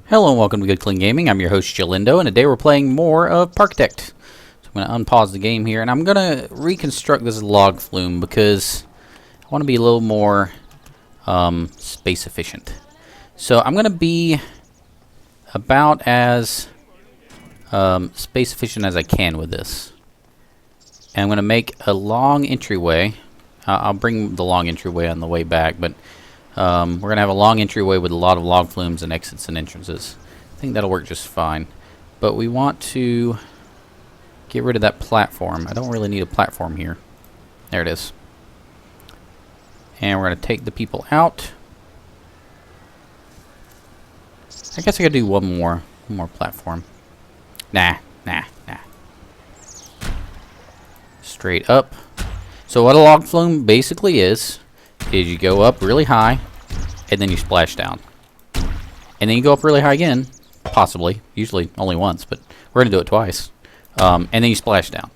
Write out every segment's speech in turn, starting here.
Hello and welcome to Good Clean Gaming. I'm your host Jalindo, and today we're playing more of Parkitect. So I'm going to unpause the game here, and I'm going to reconstruct this log flume because I want to be a little more space efficient. So I'm going to be about as space efficient as I can with this. And I'm going to make a long entryway. I'll bring the long entryway on the way back, but we're going to have a long entryway with a lot of log flumes and exits and entrances. I think that'll work just fine. But we want to get rid of that platform. I don't really need a platform here. There it is. And we're going to take the people out. I guess I could do one more platform. Nah. Straight up. So what a log flume basically is you go up really high, and then you splash down. And then you go up really high again, possibly, usually only once, but we're going to do it twice. And then you splash down.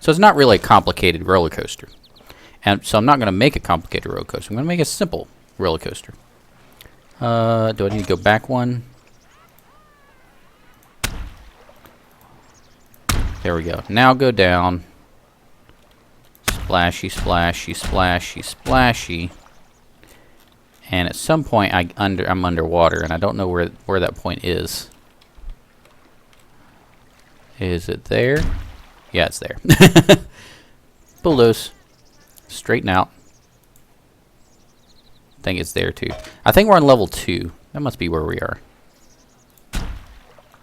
So it's not really a complicated roller coaster. And so I'm not going to make a complicated roller coaster. I'm going to make a simple roller coaster. Do I need to go back one? There we go. Now go down. Splashy, splashy, splashy, splashy. And at some point I'm underwater, and I don't know where that point is. Is it there? Yeah, it's there. Bulldoze. Straighten out. I think it's there too. I think we're on level 2. That must be where we are.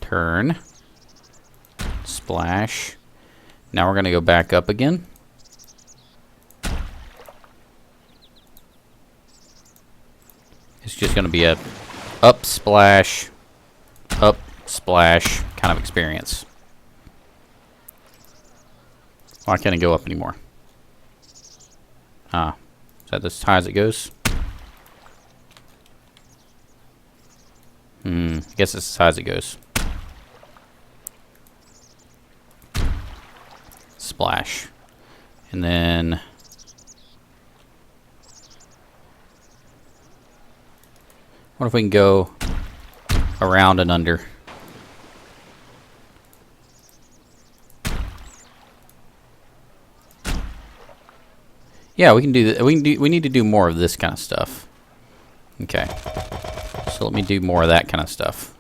Turn. Splash. Now we're going to go back up again. It's just going to be a up splash kind of experience. Why can't it go up anymore? Ah, is that as high as it goes? I guess it's as high as it goes. Splash. And then what if we can go around and under? Yeah, we can do that. We need to do more of this kind of stuff. Okay. So let me do more of that kind of stuff.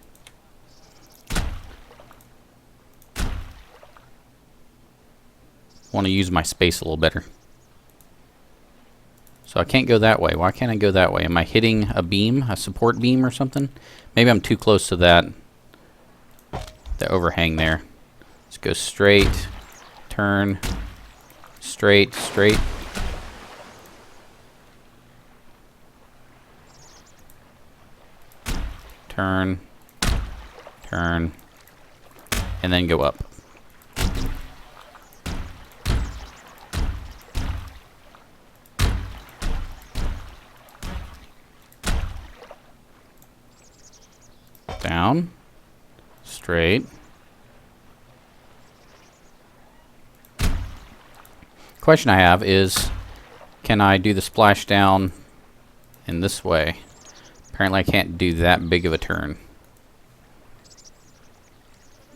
Want to use my space a little better. So I can't go that way. Why can't I go that way? Am I hitting a beam, a support beam or something? Maybe I'm too close to that. The overhang there. Let's go straight. Turn. Straight. Straight. Turn. Turn. And then go up. Down, straight. Question I have is, can I do the splash down in this way? Apparently I can't do that big of a turn.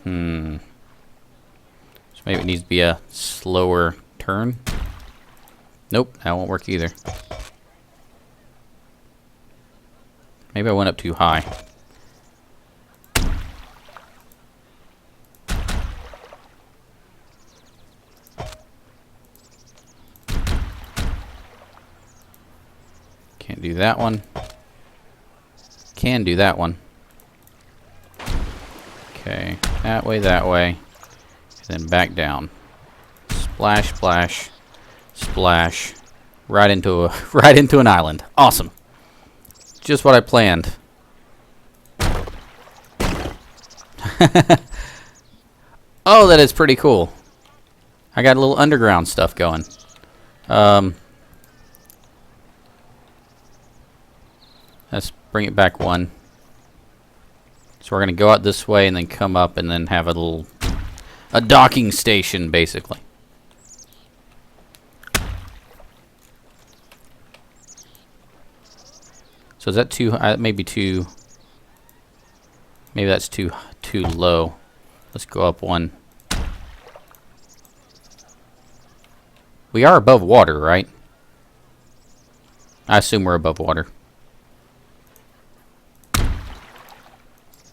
So maybe it needs to be a slower turn. Nope, that won't work either. Maybe I went up too high. Can't do that one. Can do that one. Okay, that way, and then back down. Splash, splash, splash, right into an island. Awesome. Just what I planned. Oh, that is pretty cool. I got a little underground stuff going. Let's bring it back one. So we're going to go out this way and then come up and then have a docking station, basically. So is that too, maybe too, Maybe that's too low. Let's go up one. We are above water, right? I assume we're above water.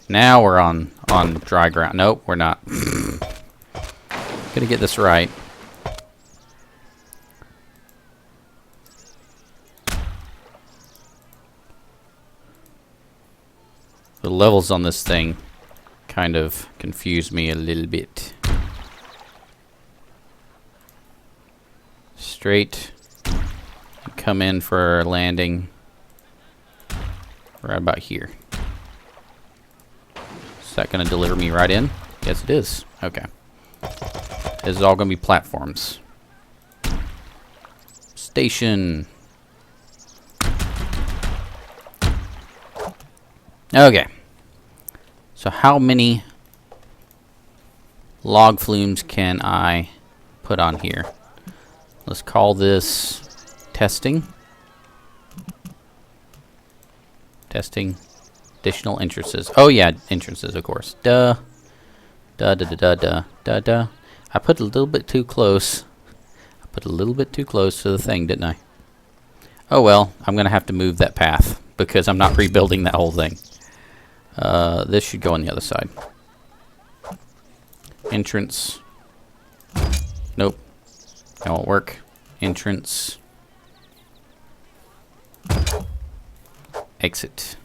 Now we're on dry ground. Nope, we're not. Gotta get this right. The levels on this thing kind of confuse me a little bit. Straight. Come in for our landing. Right about here. Is that going to deliver me right in? Yes, it is. Okay. This is all going to be platforms. Station. Okay. So how many log flumes can I put on here? Let's call this testing. Testing. Additional entrances. Oh yeah, entrances, of course. Duh. Duh, duh, duh, duh, duh, duh, duh. I put a little bit too close. I put a little bit too close to the thing, didn't I? Oh well, I'm going to have to move that path because I'm not rebuilding that whole thing. This should go on the other side. Entrance. Nope. That won't work. Entrance. Exit.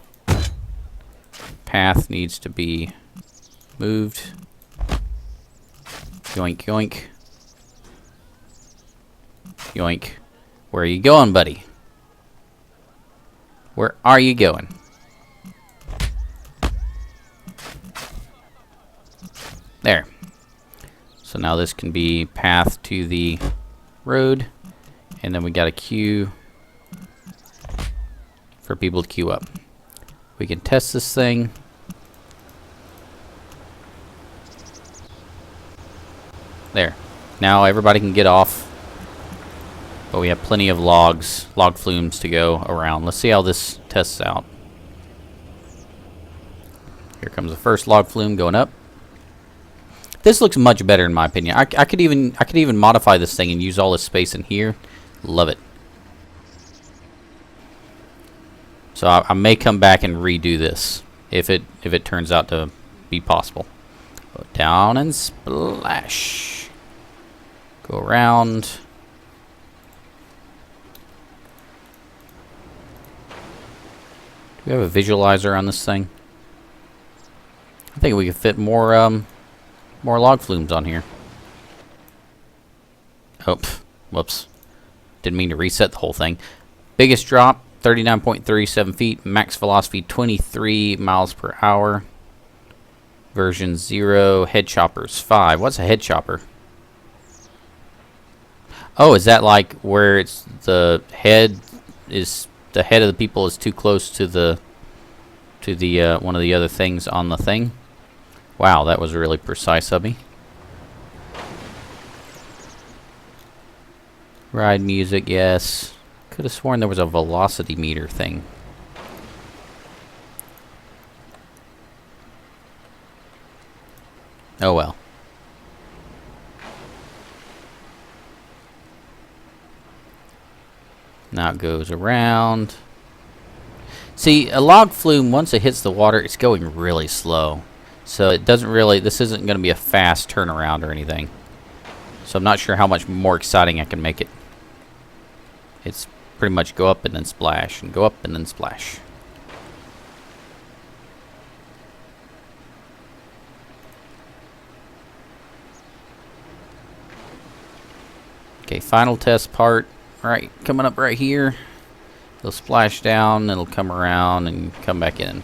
Path needs to be moved. Yoink, yoink. Yoink. Where are you going, buddy? Where are you going? There. So now this can be path to the road. And then we got a queue for people to queue up. We can test this thing. There. Now everybody can get off. But we have plenty of log flumes to go around. Let's see how this tests out. Here comes the first log flume going up. This looks much better in my opinion. I could even modify this thing and use all this space in here. Love it. So I may come back and redo this if it turns out to be possible. Go down and splash. Go around. Do we have a visualizer on this thing? I think we could fit more log flumes on here. Oh, whoops. Didn't mean to reset the whole thing. Biggest drop, 39.37 feet. Max velocity, 23 miles per hour. Version 0. Head choppers, 5. What's a head chopper? Oh, is that like where it's the head of the people is too close to the one of the other things on the thing? Wow, that was really precise of me. Ride music, yes. Could have sworn there was a velocity meter thing. Oh well. Now it goes around. See, a log flume, once it hits the water, it's going really slow. So it doesn't really, this isn't going to be a fast turnaround or anything. So I'm not sure how much more exciting I can make it. It's pretty much go up and then splash, and go up and then splash. Okay, final test part. Right, coming up right here. It'll splash down, it'll come around and come back in.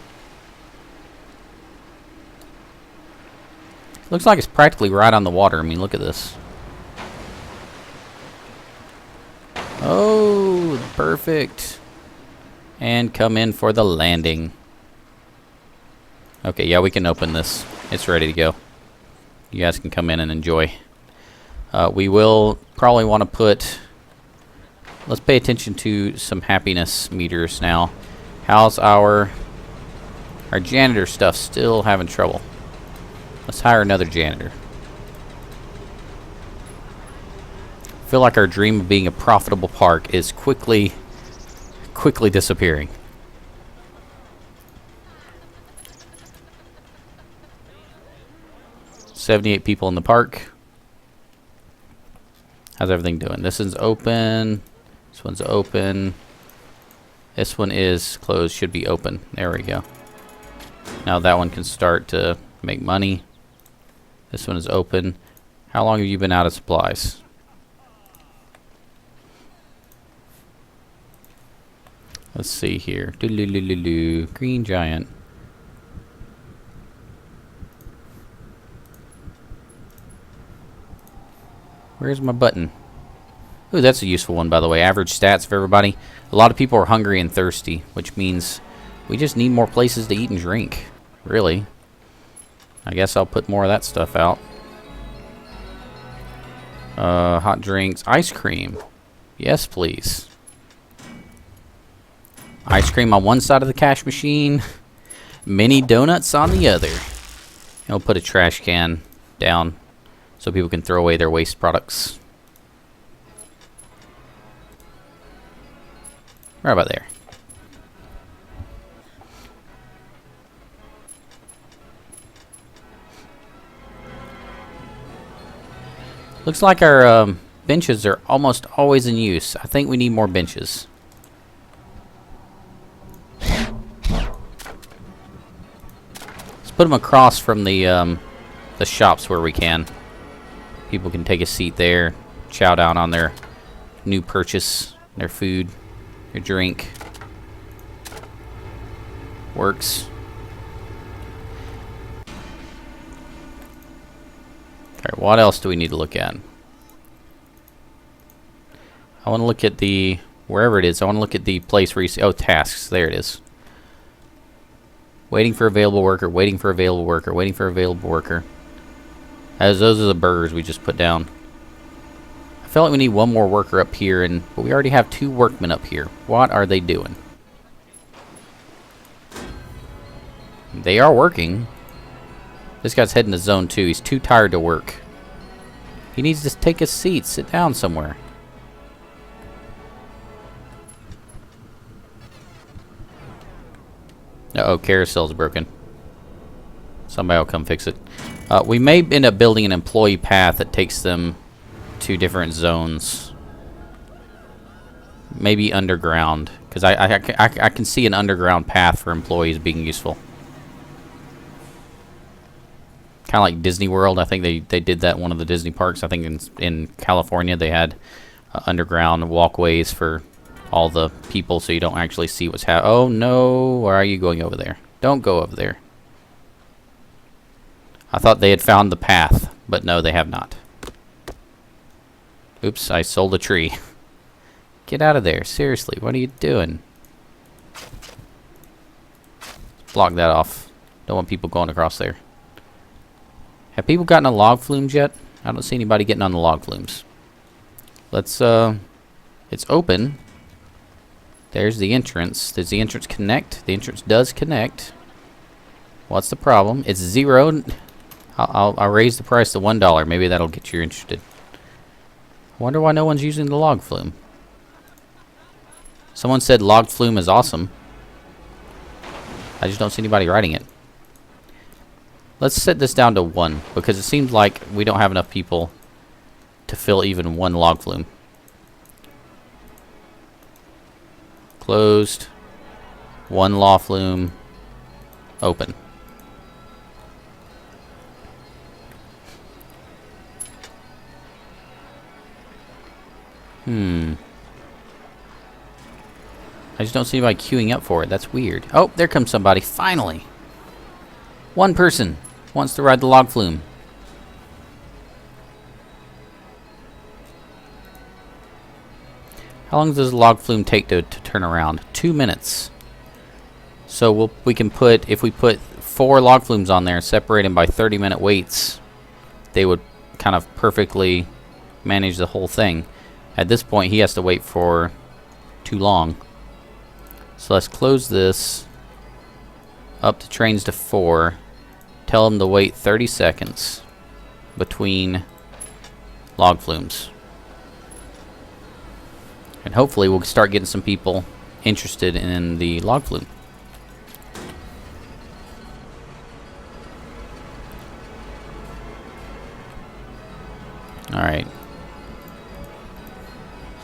Looks like it's practically right on the water. I mean, look at this. Oh, perfect. And come in for the landing. Okay, yeah, we can open this. It's ready to go. You guys can come in and enjoy. We will probably want to put... Let's pay attention to some happiness meters now. How's our Our janitor stuff's still having trouble. Let's hire another janitor. I feel like our dream of being a profitable park is quickly disappearing. $78 people in the park. How's everything doing? This one's open. This one's open. This one is closed. Should be open. There we go. Now that one can start to make money. This one is open. How long have you been out of supplies? Let's see here. Green giant. Where's my button? Ooh, that's a useful one, by the way. Average stats for everybody. A lot of people are hungry and thirsty, which means we just need more places to eat and drink. Really. I guess I'll put more of that stuff out. Hot drinks. Ice cream. Yes, please. Ice cream on one side of the cash machine. Mini donuts on the other. And we'll put a trash can down so people can throw away their waste products. Right about there. Looks like our benches are almost always in use. I think we need more benches. Let's put them across from the shops where we can. People can take a seat there, chow down on their new purchase, their food, their drink. Works. Alright, what else do we need to look at? I want to look at the, wherever it is, I want to look at the place where you see, oh, tasks, there it is. Waiting for available worker, waiting for available worker, waiting for available worker. As those are the burgers we just put down. I feel like we need one more worker up here, but we already have 2 workmen up here. What are they doing? They are working. This guy's heading to zone 2. He's too tired to work. He needs to take a seat, sit down somewhere. Uh-oh, carousel's broken. Somebody will come fix it. We may end up building an employee path that takes them to different zones. Maybe underground, because I can see an underground path for employees being useful. Kind of like Disney World. I think they did that in one of the Disney parks. I think in California they had underground walkways for all the people, so you don't actually see what's happening. Oh no, why are you going over there? Don't go over there. I thought they had found the path, but no, they have not. Oops, I sold a tree. Get out of there, seriously, what are you doing? Block that off. Don't want people going across there. Have people gotten on log flumes yet? I don't see anybody getting on the log flumes. Let's, it's open. There's the entrance. Does the entrance connect? The entrance does connect. What's the problem? It's 0. I'll raise the price to $1. Maybe that'll get you interested. I wonder why no one's using the log flume. Someone said log flume is awesome. I just don't see anybody riding it. Let's set this down to 1, because it seems like we don't have enough people to fill even 1 log flume. Closed. 1 log flume. Open. I just don't see anybody queuing up for it. That's weird. Oh, there comes somebody. Finally. 1 person wants to ride the log flume. How long does the log flume take to turn around? 2 minutes. So we can put, if we put 4 log flumes on there and separate them by 30-minute waits, they would kind of perfectly manage the whole thing. At this point, he has to wait for too long. So let's close this. Up the trains to 4. Tell them to wait 30 seconds between log flumes. And hopefully we'll start getting some people interested in the log flume. Alright.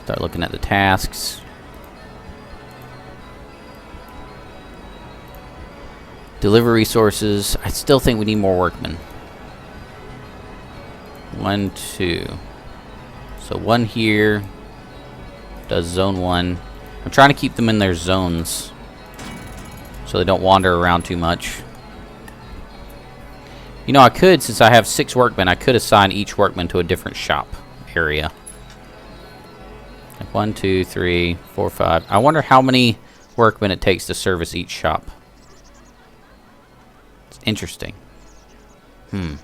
Start looking at the tasks. Deliver resources. I still think we need more workmen. 1, 2. So 1 here. Does zone 1. I'm trying to keep them in their zones so they don't wander around too much. You know, I could, since I have 6 workmen, I could assign each workman to a different shop area. Like 1, 2, 3, 4, 5. I wonder how many workmen it takes to service each shop. It's interesting. I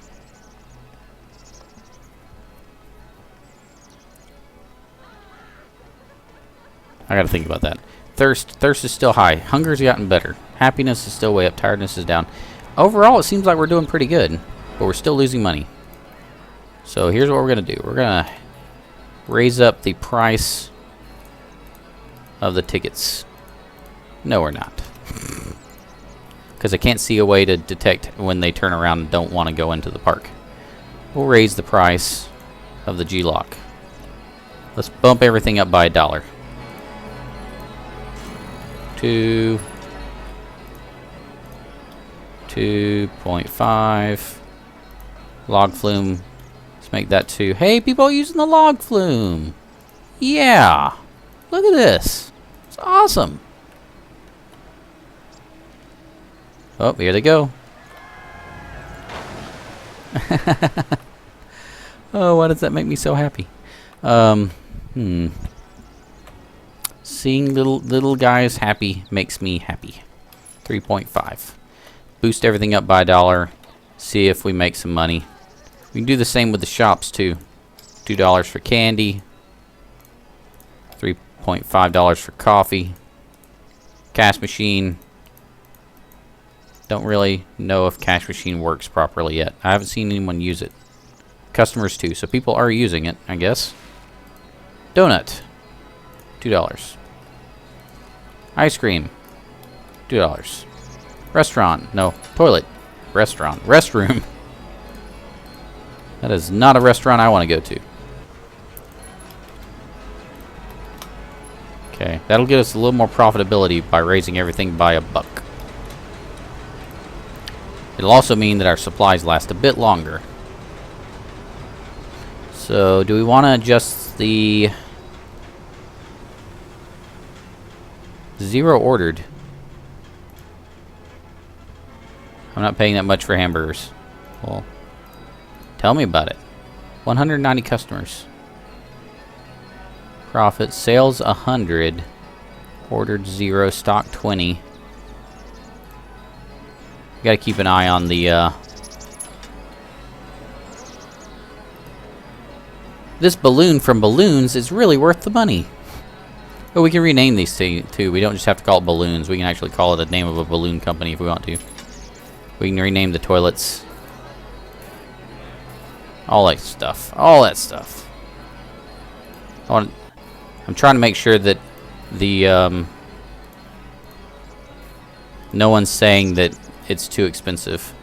gotta think about that. Thirst is still high. Hunger's gotten better. Happiness is still way up. Tiredness is down. Overall, it seems like we're doing pretty good, but we're still losing money. So here's what we're gonna do. We're gonna raise up the price of the tickets. No, we're not. Because I can't see a way to detect when they turn around and don't want to go into the park. We'll raise the price of the G-Lock. Let's bump everything up by $1. 2.5. Log flume. Let's make that 2. Hey, people are using the log flume. Yeah. Look at this. It's awesome. Oh, here they go. Oh, why does that make me so happy? Seeing little guys happy makes me happy. 3.5. Boost everything up by $1. See if we make some money. We can do the same with the shops too. $2 for candy. $3.5 for coffee. Cash machine. Don't really know if cash machine works properly yet. I haven't seen anyone use it. Customers too, so people are using it, I guess. Donut. $2. Ice cream. $2. Restaurant. No. Toilet. Restaurant. Restroom. That is not a restaurant I want to go to. Okay. That'll get us a little more profitability by raising everything by $1. It'll also mean that our supplies last a bit longer. So, do we want to adjust the 0 ordered? I'm not paying that much for hamburgers. Well, tell me about it. 190 customers. Profit. Sales 100. Ordered 0. Stock 20. Gotta keep an eye on the, This balloon from Balloons is really worth the money. Oh, we can rename these too. We don't just have to call it balloons. We can actually call it a name of a balloon company if we want to. We can rename the toilets. All that stuff. All that stuff. I'm trying to make sure that the, no one's saying that it's too expensive.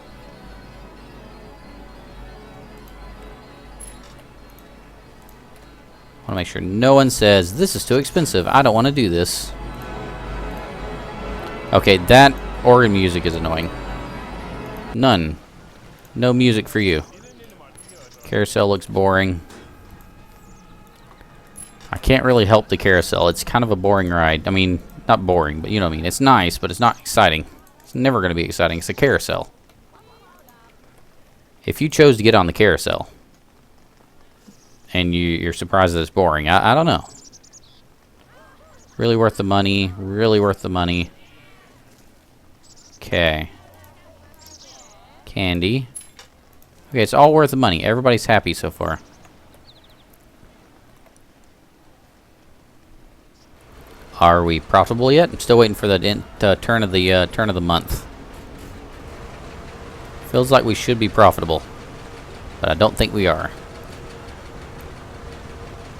I want to make sure no one says, this is too expensive. I don't want to do this. Okay, that organ music is annoying. None. No music for you. Carousel looks boring. I can't really help the carousel. It's kind of a boring ride. I mean, not boring, but you know what I mean. It's nice, but it's not exciting. It's never going to be exciting. It's a carousel. If you chose to get on the carousel and you're surprised that it's boring, I don't know. Really worth the money. Really worth the money. Okay. Candy. Okay, it's all worth the money. Everybody's happy so far. Are we profitable yet? I'm still waiting for the turn of the month. Feels like we should be profitable, but I don't think we are.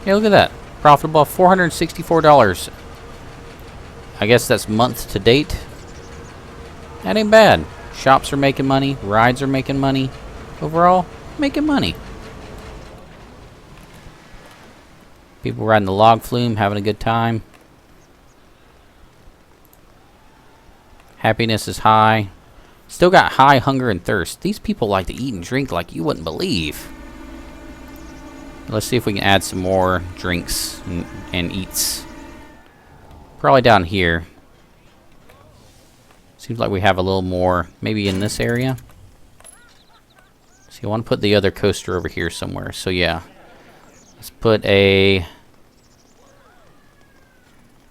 Hey, look at that. Profitable, $464. I guess that's month to date. That ain't bad. Shops are making money. Rides are making money. Overall, making money. People riding the log flume, having a good time. Happiness is high. Still got high hunger and thirst. These people like to eat and drink like you wouldn't believe. Let's see if we can add some more drinks and eats. Probably down here. Seems like we have a little more, maybe in this area. So you want to put the other coaster over here somewhere. So yeah, let's put a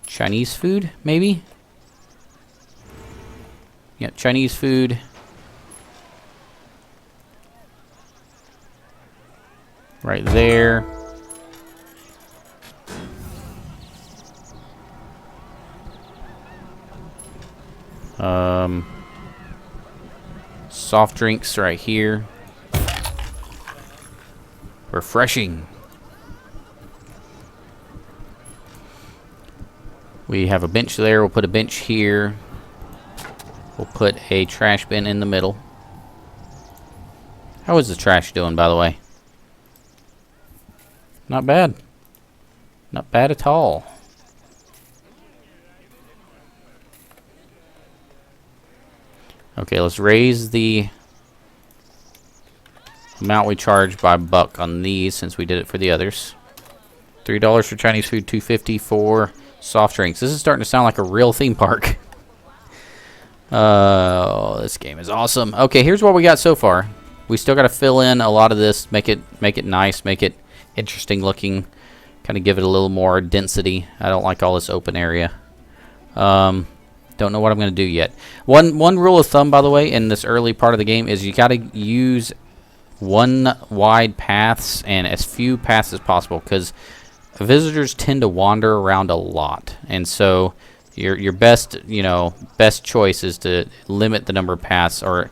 Chinese food, maybe? Yep, Chinese food. Right there. Soft drinks right here. Refreshing. We have a bench there. We'll put a bench here. We'll put a trash bin in the middle. How is the trash doing, by the way? Not bad. Not bad at all. Okay, let's raise the amount we charge by $1 on these since we did it for the others. $3 for Chinese food, $2.50 for soft drinks. This is starting to sound like a real theme park. Oh, this game is awesome. Okay, here's what we got so far. We still got to fill in a lot of this, make it nice, make it interesting looking, kind of give it a little more density. I don't like all this open area. Don't know what I'm going to do yet. One rule of thumb, by the way, in this early part of the game is you got to use one wide paths and as few paths as possible because visitors tend to wander around a lot, and so your best best choice is to limit the number of paths or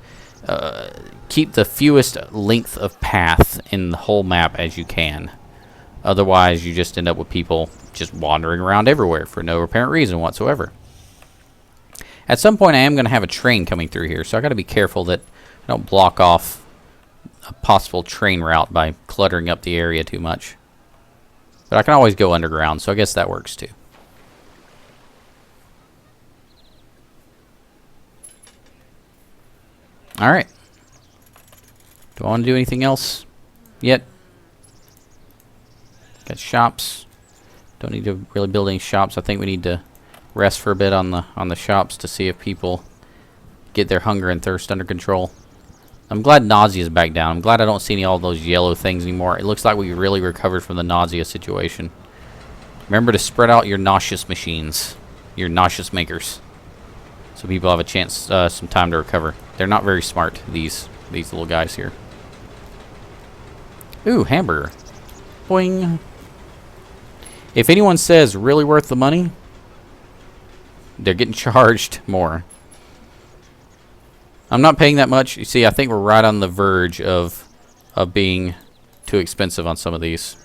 keep the fewest length of path in the whole map as you can. Otherwise, you just end up with people just wandering around everywhere for no apparent reason whatsoever. At some point, I am going to have a train coming through here, so I got to be careful that I don't block off a possible train route by cluttering up the area too much. But I can always go underground, so I guess that works too. Alright. Do I want to do anything else yet? Got shops. Don't need to really build any shops. I think we need to rest for a bit on the shops to see if people get their hunger and thirst under control. I'm glad Nausea is back down. I'm glad I don't see all those yellow things anymore. It looks like we really recovered from the Nausea situation. Remember to spread out your nauseous machines, your nauseous makers, so people have a chance, some time to recover. They're not very smart, these little guys here. Ooh, hamburger. Boing. If anyone says really worth the money, they're getting charged more. I'm not paying that much. You see, I think we're right on the verge of being too expensive on some of these.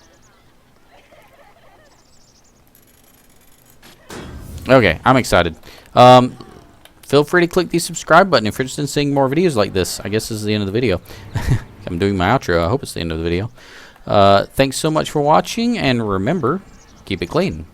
Okay, I'm excited. Feel free to click the subscribe button if you're interested in seeing more videos like this. I guess this is the end of the video. I'm doing my outro. I hope it's the end of the video. Thanks so much for watching, and remember, keep it clean.